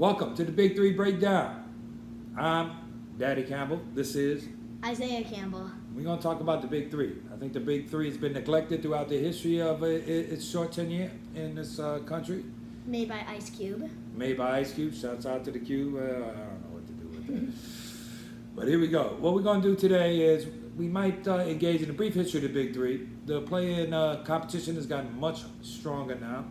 Welcome to the Big 3 Breakdown. I'm Daddy Campbell. This is Isaiah Campbell. We're going to talk about the Big 3. I think the Big 3 has been neglected throughout the history of its short tenure in this country. Made by Ice Cube. Made by Ice Cube. Shouts out to the Cube. I don't know what to do with that. But here we go. What we're going to do today is we might engage in a brief history of the Big 3. The play-in competition has gotten much stronger now.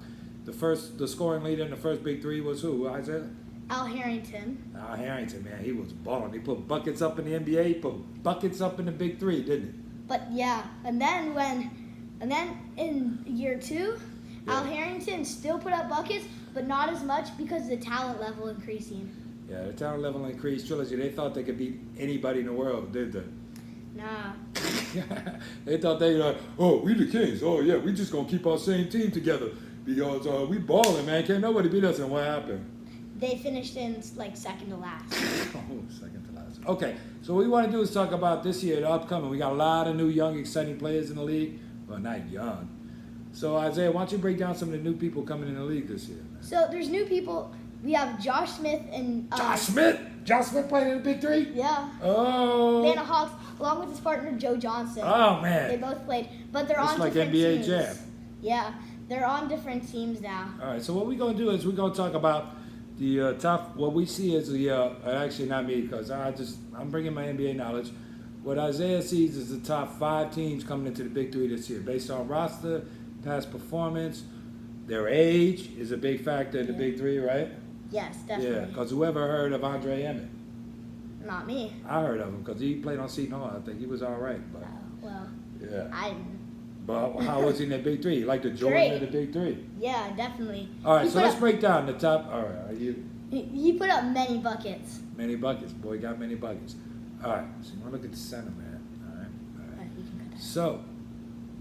The scoring leader in the first Big 3 was who, Isaiah? Al Harrington. Al Harrington, man, he was balling. He put buckets up in the NBA, he put buckets up in the Big 3, didn't he? But yeah, and then in year 2, Yeah. Al Harrington still put up buckets, but not as much because of the talent level increasing. Yeah, the talent level increased. Trilogy, they thought they could beat anybody in the world, did they? Nah. They thought they were like, oh, we the Kings. Oh, yeah, we just going to keep our same team together because we balling, man. Can't nobody beat us. And what happened? They finished in like second to last. Oh, second to last. Okay, so what we want to do is talk about this year, the upcoming. We got a lot of new, young, exciting players in the league. Well, not young. So, Isaiah, why don't you break down some of the new people coming in the league this year, man? So there's new people. We have Josh Smith and Josh Smith? Josh Smith playing in the Big 3? Yeah. Oh. Atlanta Hawks, along with his partner Joe Johnson. Oh, man. They both played, but they're It's on like different NBA teams. Jam. Yeah, they're on different teams now. All right, so what we're going to do is we're going to talk about the top, what we see is the, actually not me because I'm bringing my NBA knowledge. What Isaiah sees is the top 5 teams coming into the Big 3 this year based on roster, past performance. Their age is a big factor in the Big 3, right? Yes, definitely. Yeah, because whoever heard of Andre Emmett? Not me. I heard of him because he played on Seton Hall. I think he was all right. But, Well, yeah. I But how was he in the Big 3? Like the Jordan Great. of the Big 3? yeah, definitely. All right, He so put let's up- break down the top. All right, are you He put up many buckets. many buckets? Boy, got many buckets. All right, so you want to look at the center, man. All right, all right. You can cut that. So,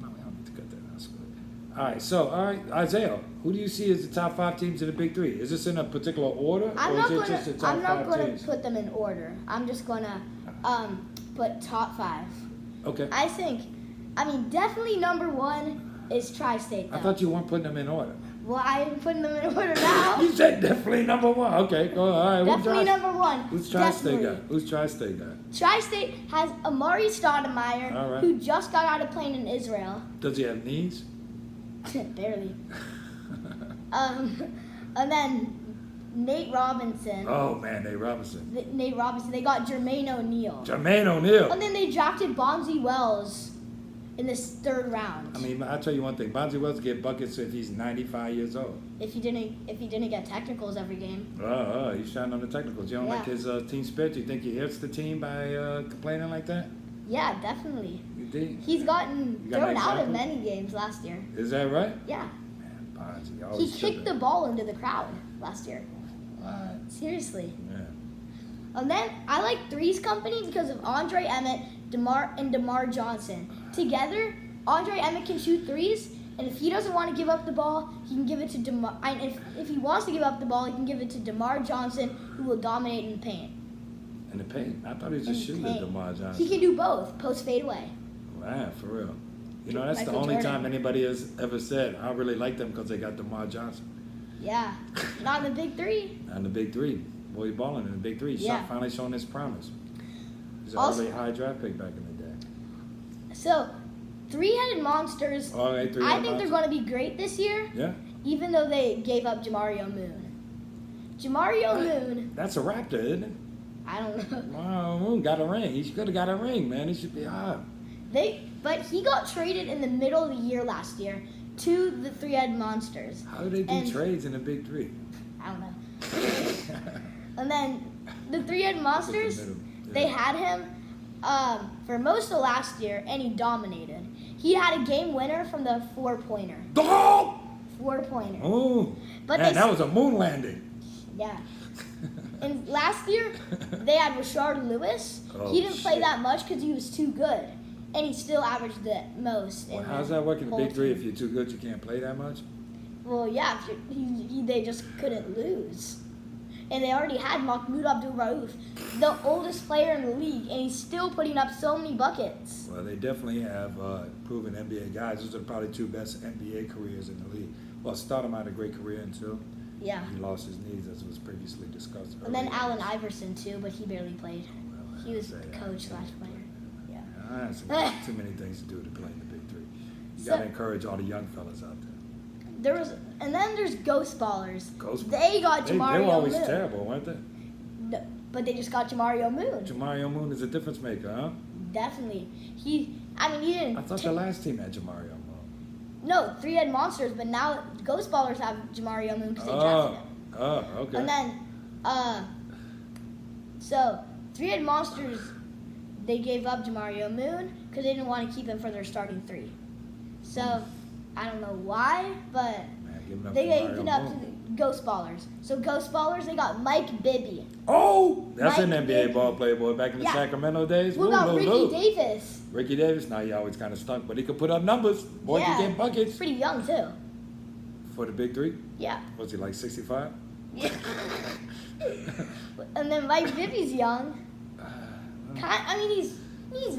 no, we don't need to cut that. That's good. All right, Isaiah, who do you see as the top 5 teams in the Big 3? Is this in a particular order, I'm or not is it just the top I'm not 5 gonna teams? put them in order. I'm just gonna put top 5. Okay. I mean, definitely number 1 is Tri-State. I Though. thought you weren't putting them in order. Well, I'm putting them in order now. You said definitely number 1. Okay, go. All right. Definitely number 1. Who's Tri-State Definitely. guy? Who's Tri-State guy? Tri-State has Amari Stoudemire, All right. who just got out of playing in Israel. Does he have knees? Barely. And then Nate Robinson. Oh man, Nate Robinson. Nate Robinson. They got Jermaine O'Neal. Jermaine O'Neal. And then they drafted Bonzi Wells in this 3rd round. I mean, I'll tell you one thing. Bonzi Wells get buckets if he's 95 years old. If he didn't get technicals every game. He's shining on the technicals. You don't like Yeah. his team spirit? You think he hits the team by complaining like that? Yeah, definitely. You think? He's gotten You got an thrown out of example? many games last year. Is that right? Yeah. Man, Bonzi He always kicked the ball into the crowd last year. What? Seriously. Yeah. And then I like Three's Company because of Andre Emmett, DeMar Johnson. Together, Andre Emmett can shoot threes, and if he doesn't want to give up the ball, he can give it to DeMar. And if he wants to give up the ball, he can give it to DeMar Johnson, who will dominate in the paint. In the paint. I thought he was a In the shooter, paint. DeMar Johnson. He can do both, post fade away. Wow, for real. You know, that's the Michael only Jordan. time anybody has ever said, I really like them because they got DeMar Johnson. Yeah, not in the Big 3. And the Big 3. Boy, he balling in the Big 3. He's Yeah. finally showing his promise. He's an Also- early high draft pick back in the day. So, Three-Headed Monsters. All right, I think they're going to be great this year, Yeah. even though they gave up Jamario Moon. Jamario Moon, That's a Raptor, isn't it? I don't know. Wow, Moon got a ring. He could have got a ring, man. He should be high. But he got traded in the middle of the year last year to the Three-Headed Monsters. How do they do And- trades in the Big 3? I don't know. And then the Three-Headed Monsters, middle, yeah. they had him for most of last year, and he dominated. He had a game winner from the four-pointer. Oh! Four-pointer. Oh! But Man, they- that was a moon landing. Yeah. And last year, they had Rashard Lewis. Oh, He didn't play shit. that much because he was too good. And he still averaged the most. Well, in how's the that working in the whole Big 3 team. if you're too good, you can't play that much? Well, yeah, they just couldn't lose. And they already had Mahmoud Abdul-Rauf, the oldest player in the league, and he's still putting up so many buckets. Well, they definitely have proven NBA guys. Those are probably 2 best NBA careers in the league. Well, Stoudemire had a great career, too. Yeah. He lost his knees, as was previously discussed. starts And then early. Allen Iverson too, but he barely played. Well, He was say that. coach slash player. Yeah. That's too many things to do to play in the Big Three. You So- got to encourage all the young fellas out there. And then there's Ghost Ballers. Ghost- They got They Jamario were always Moon. terrible, weren't they? No, but they just got Jamario Moon. Jamario Moon is a difference maker, huh? Definitely. He didn't. I thought the last team had Jamario Moon. No, 3-head monsters, but now Ghost Ballers have Jamario Moon because they drafted him. Oh, okay. And then, so 3-head monsters, they gave up Jamario Moon because they didn't want to keep him for their starting 3. So I don't know why, but Man, giving up they Jamario gave it up to Moon. the Ghost Ballers. So Ghost Ballers, they got Mike Bibby. Oh, that's an Mike NBA Bibby. ball player, boy, back in the Yeah. Sacramento days. What Woo, about woo, Ricky woo. Davis? Ricky Davis, now he always kind of stunk, but he could put up numbers. Boy, Yeah. he get buckets. Pretty young too. For the Big Three? Yeah. Was he like 65? Yeah. And then Mike Bibby's young. He's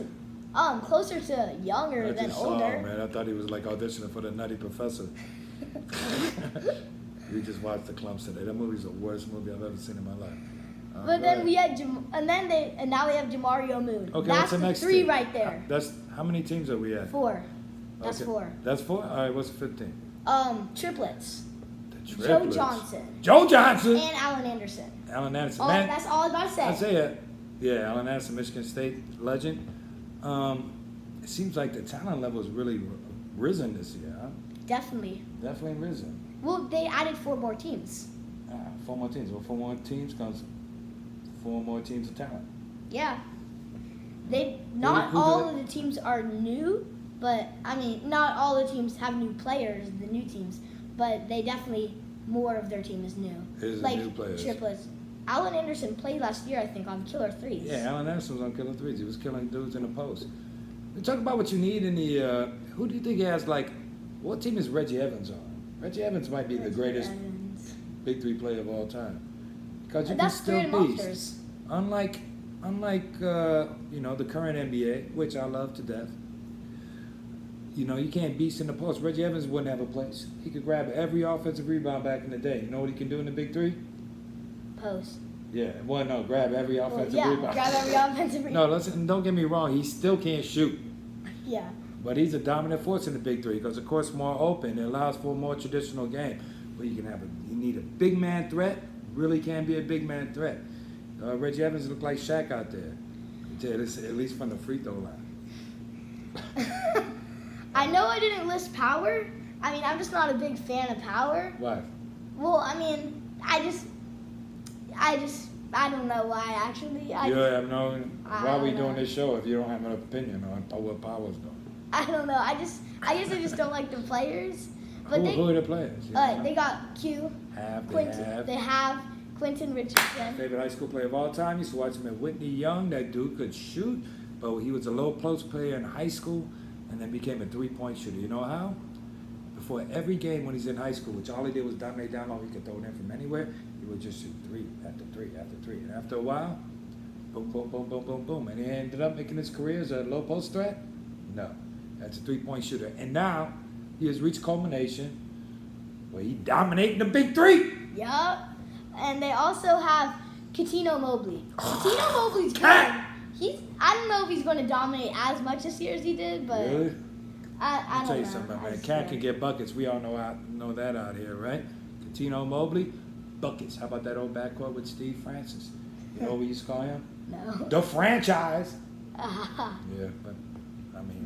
closer to younger I than just saw him, older. man. I thought he was like auditioning for the Nutty Professor. We just watched The Clumps today. That movie's the worst movie I've ever seen in my life. But then we had now we have Jamario Moon. Okay, That's what's the the next 3 team? right there. That's how many teams are we at? 4. That's Okay. 4. That's 4? All right, what's the 15? Triplets. The Joe triplets. Johnson Joe Johnson. and Allen Anderson. Alan Anderson. Oh, Man, that's all I was about to say. I say it. Yeah, Alan Anderson, Michigan State legend. It seems like the talent level has really risen this year, huh? Definitely. Definitely risen. Well, they added 4 more teams. 4 more teams. Well, 4 more teams comes 4 more teams of talent. Yeah. Not who all did of the teams are new, but not all the teams have new players, the new teams, but they definitely more of their team is new. Is like new players. triplets. Allen Anderson played last year, I think, on Killer Threes. Yeah, Alan Anderson was on Killer Threes. He was killing dudes in the post. We talk about what you need in the. Who do you think has what team is Reggie Evans on? Reggie Evans might be the greatest Evans. Big Three player of all time. Because you That's can still 3-head beast. monsters. Unlike the current NBA, which I love to death. You can't beast in the post. Reggie Evans wouldn't have a place. He could grab every offensive rebound back in the day. You know what he can do in the Big Three? Post. Yeah, well, no, grab every Well, offensive yeah, rebound. grab every offensive No, rebound. listen, don't get me wrong. He still can't shoot. Yeah. But he's a dominant force in the Big Three because, of course, more open. It allows for a more traditional game where you need a big man threat. Really can be a big man threat. Reggie Evans looked like Shaq out there, at least from the free throw line. I know I didn't list power. I'm just not a big fan of power. Why? Well, I don't know why actually. Why are we don't doing know. this show if you don't have an opinion on what Power's doing? I don't know. I guess I just don't like the players. But Who are the players? You know? they got Q, Quentin. They have Quentin Richardson. Favorite high school player of all time. Used to watch him at Whitney Young. That dude could shoot, but he was a low post player in high school, and then became a 3-point shooter. You know how? Before every game when he's in high school, which all he did was dominate down low, he could throw it in from anywhere. He would just shoot 3 after 3 after 3, and after a while, boom, boom, boom, boom, boom, boom, and he ended up making his career as a low post threat. No, that's a 3-point shooter, and now he has reached culmination where he dominating the Big Three. Yup. And they also have Katino Mobley. Katino Mobley's good. Cat. I don't know if he's going to dominate as much this year as he did, but Really? I I'll don't tell you know. something, I man. just Cat feel- can get buckets. We all know that out here, right? Katino Mobley, buckets. How about that old backcourt with Steve Francis? You know what we used to call him? No. The franchise. Ah. Yeah, but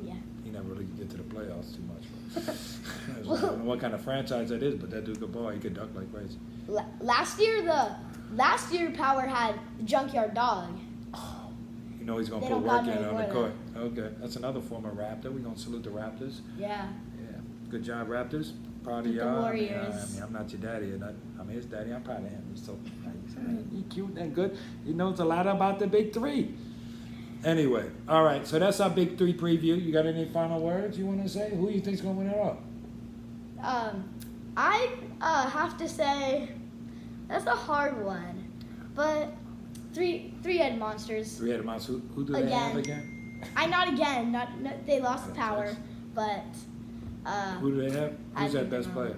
Yeah. he never really could get to the playoffs too much. I don't know what kind of franchise that is, but that dude could ball. He could duck like crazy. Last year Power had Junkyard Dog. You know he's gonna They put don't got work in no on the more court. Okay, that's another former Raptor. We're gonna salute the Raptors. Yeah. Yeah, good job, Raptors. Proud of The y'all. Warriors. I'm not your daddy, and I'm his daddy. I'm proud of him. He's so he's cute and good. He knows a lot about the Big Three. Anyway, all right. So that's our Big Three preview. You got any final words you want to say? Who you think's gonna win it all? I have to say that's a hard one, but three-head monsters. Three-headed mouse. Who do they have again? Not again. Not they lost power, but Who do they have? Who's I that best don't know. player?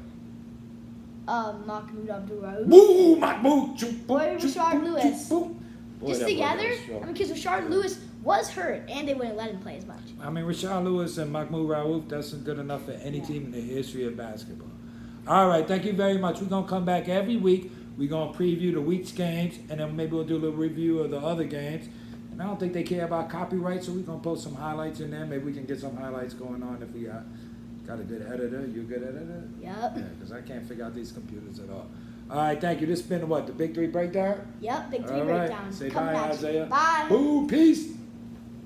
Mahmoud Abdul-Rauf. Boo, Mahmoud. Or Rashard Lewis. Boy, Just that boy together, was strong. because Rashard Lewis was hurt, and they wouldn't let him play as much. I mean, Rashard Lewis and Mahmoud Rauf, that's good enough for any team in the history of basketball. All right, thank you very much. We're going to come back every week. We're going to preview the week's games, and then maybe we'll do a little review of the other games. And I don't think they care about copyright, so we're going to post some highlights in there. Maybe we can get some highlights going on if we got a good editor. You a good editor? Yep. Yeah, because I can't figure out these computers at all. All right, thank you. This has been what, the Big 3 Breakdown? Yep, Big 3 All right. breakdown. Say Coming bye, at you. Isaiah. Bye. Boo, peace.